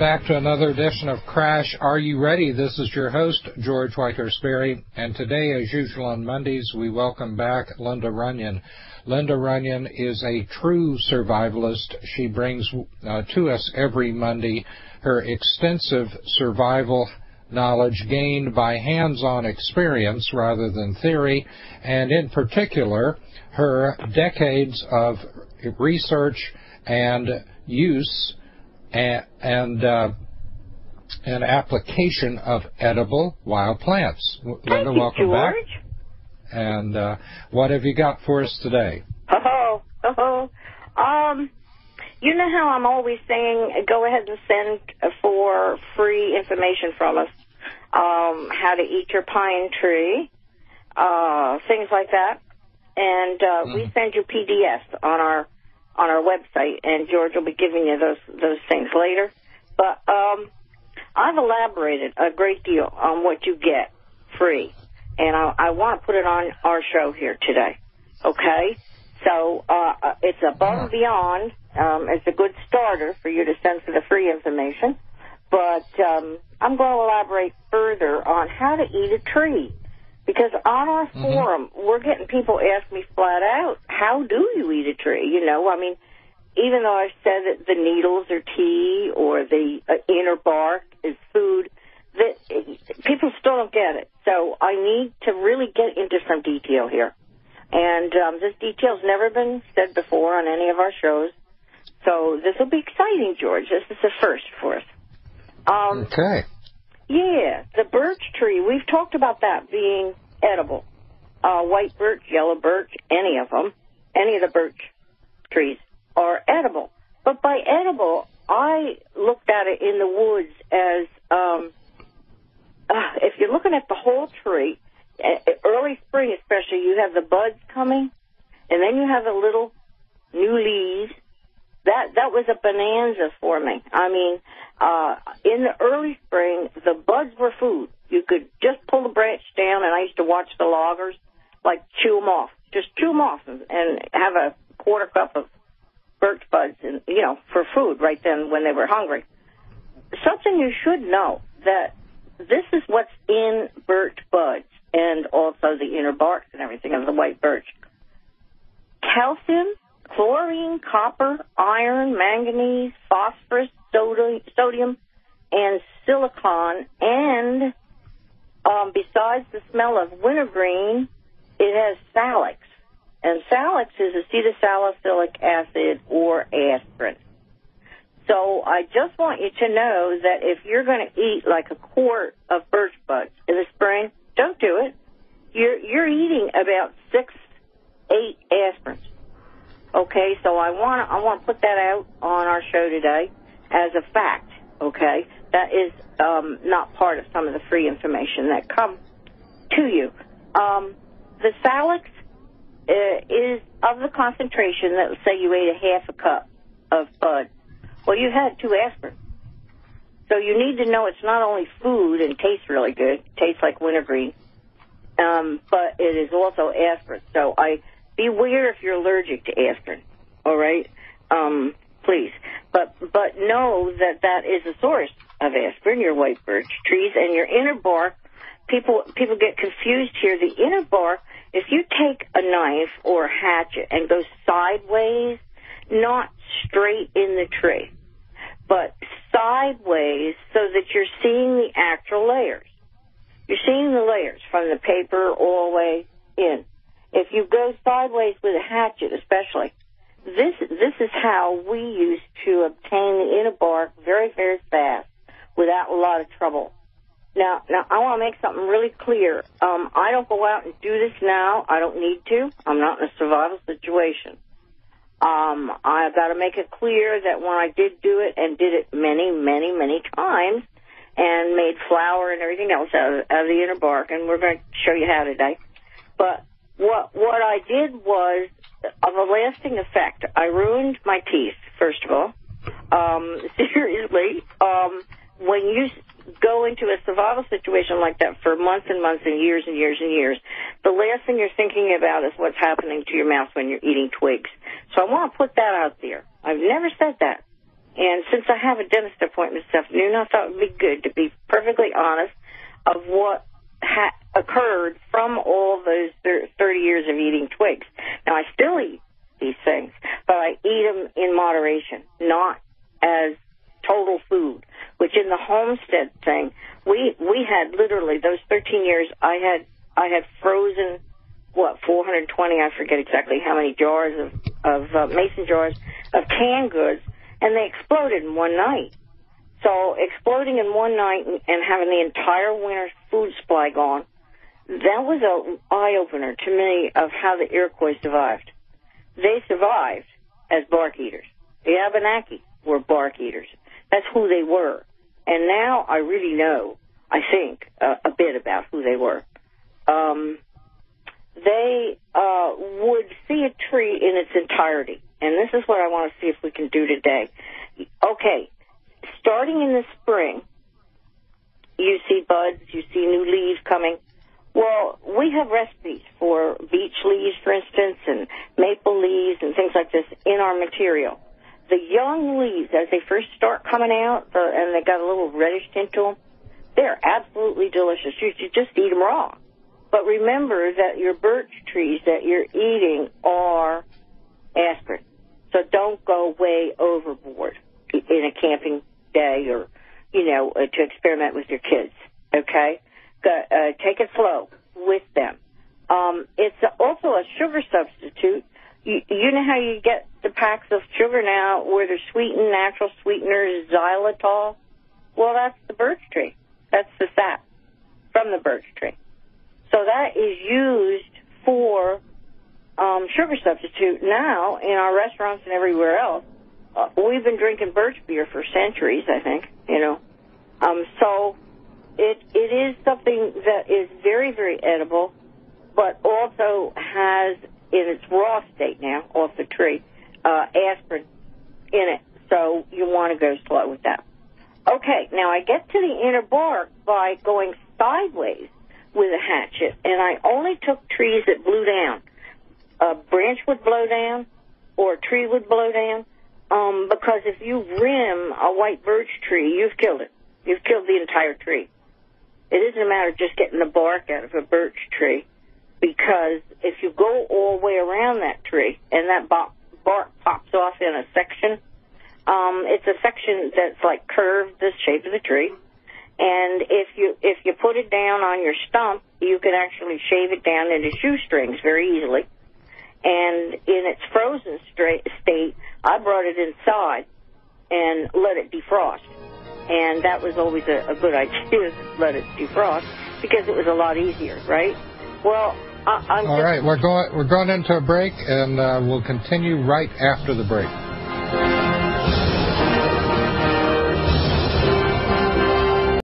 back to another edition of Crash. Are you ready? This is your host, George Whitehurst Barry, and today, as usual on Mondays, we welcome back Linda Runyon. Linda Runyon is a true survivalist. She brings to us every Monday her extensive survival knowledge gained by hands-on experience rather than theory, and in particular, her decades of research and use and application of edible wild plants. Linda, welcome back. And what have you got for us today? You know how I'm always saying, go ahead and send for free information from us, how to eat your pine tree, things like that. And we send you PDFs on our website, and George will be giving you those things later. But I've elaborated a great deal on what you get free, and I want to put it on our show here today, okay? So it's above and beyond. It's a good starter for you to send for the free information, but I'm going to elaborate further on how to eat a tree. Because on our forum, we're getting people ask me flat out, how do you eat a tree? You know, I mean, even though I've said that the needles are tea or the inner bark is food, that people still don't get it. So I need to really get into some detail here. And this detail's never been said before on any of our shows. So this will be exciting, George. This is the first for us. Okay. Yeah, the birch tree, we've talked about that being edible. White birch, yellow birch, any of them, any of the birch trees are edible. But by edible, I looked at it in the woods as, if you're looking at the whole tree, early spring especially, you have the buds coming, and then you have the little new leaves. That was a bonanza for me. I mean, in the early spring, the buds were food. You could just pull the branch down, and I used to watch the loggers, like, chew them off. Just chew them off and have a quarter cup of birch buds, and, you know, for food right then when they were hungry. Something you should know, that this is what's in birch buds and also the inner bark and everything of the white birch. Calcium, chlorine, copper, iron, manganese, phosphorus, sodium, and silicon, and besides the smell of wintergreen, it has salix. And salix is acetylsalicylic acid or aspirin. So I just want you to know that if you're going to eat like a quart of birch buds in the spring, don't do it. You're eating about 6-8 aspirins. Okay, so I want to put that out on our show today as a fact, okay? That is not part of some of the free information that comes to you. The salix is of the concentration that, say, you ate a half a cup of bud. Well, you had 2 aspirin. So you need to know it's not only food and tastes really good, tastes like wintergreen, but it is also aspirin. So beware if you're allergic to aspirin, all right? Please. But know that is a source of aspirin, your white birch trees, and your inner bark. People get confused here. The inner bark, if you take a knife or a hatchet and go sideways, not straight in the tree, but sideways so that you're seeing the actual layers. You're seeing the layers from the paper all the way in. If you go sideways with a hatchet especially, this is how we used to obtain the inner bark very, very fast without a lot of trouble. Now I want to make something really clear. I don't go out and do this now. I don't need to. I'm not in a survival situation. I've got to make it clear that when I did do it, and did it many, many, many times, and made flour and everything else out of the inner bark, and we're going to show you how today. But what I did was of a lasting effect. I ruined my teeth, first of all. Seriously, when you go into a survival situation like that for months and months and years and years and years, the last thing you're thinking about is what's happening to your mouth when you're eating twigs. So I want to put that out there. I've never said that. And since I have a dentist appointment this afternoon, I thought it would be good to be perfectly honest of what occurred from all those 30 years of eating twigs. Now, I still eat these things, but I eat them in moderation, not as total food, which in the homestead thing, we had literally those 13 years, I had frozen, 420, I forget exactly how many jars of mason jars of canned goods, and they exploded in one night. So exploding in one night and having the entire winter's food supply gone, that was an eye-opener to me of how the Iroquois survived. They survived as bark eaters. The Abenaki were bark eaters. That's who they were. And now I really know, I think, a bit about who they were. They would see a tree in its entirety. And this is what I want to see if we can do today. Okay, starting in the spring, you see buds, you see new leaves coming. Well, we have recipes for beech leaves, for instance, and maple leaves and things like this in our material. The young leaves, as they first start coming out, and they got a little reddish tint to them, they're absolutely delicious. You just eat them raw. But remember that your birch trees that you're eating are aspirin. So don't go way overboard in a camping day or, to experiment with your kids, okay? Take it slow with them. It's also a sugar substitute. You know how you get the packs of sugar now where they're sweetened, natural sweeteners, xylitol? Well, that's the birch tree. That's the sap from the birch tree. So that is used for sugar substitute now in our restaurants and everywhere else. We've been drinking birch beer for centuries, I think, So it is something that is very, very edible, but also has, in its raw state now, off the tree, aspirin in it. So you want to go slow with that. Okay, now I get to the inner bark by going sideways with a hatchet, and I only took trees that blew down. A branch would blow down, or a tree would blow down, because if you rim a white birch tree, you've killed it. You've killed the entire tree. It isn't a matter of just getting the bark out of a birch tree, because if you go all the way around that tree and that bark pops off in a section, it's a section that's like curved the shape of the tree. And if you put it down on your stump, you can actually shave it down into shoestrings very easily. And in its frozen state, I brought it inside and let it defrost. And that was always a good idea, to let it defrost, because it was a lot easier, right? Well, all right, we're going into a break, and we'll continue right after the break.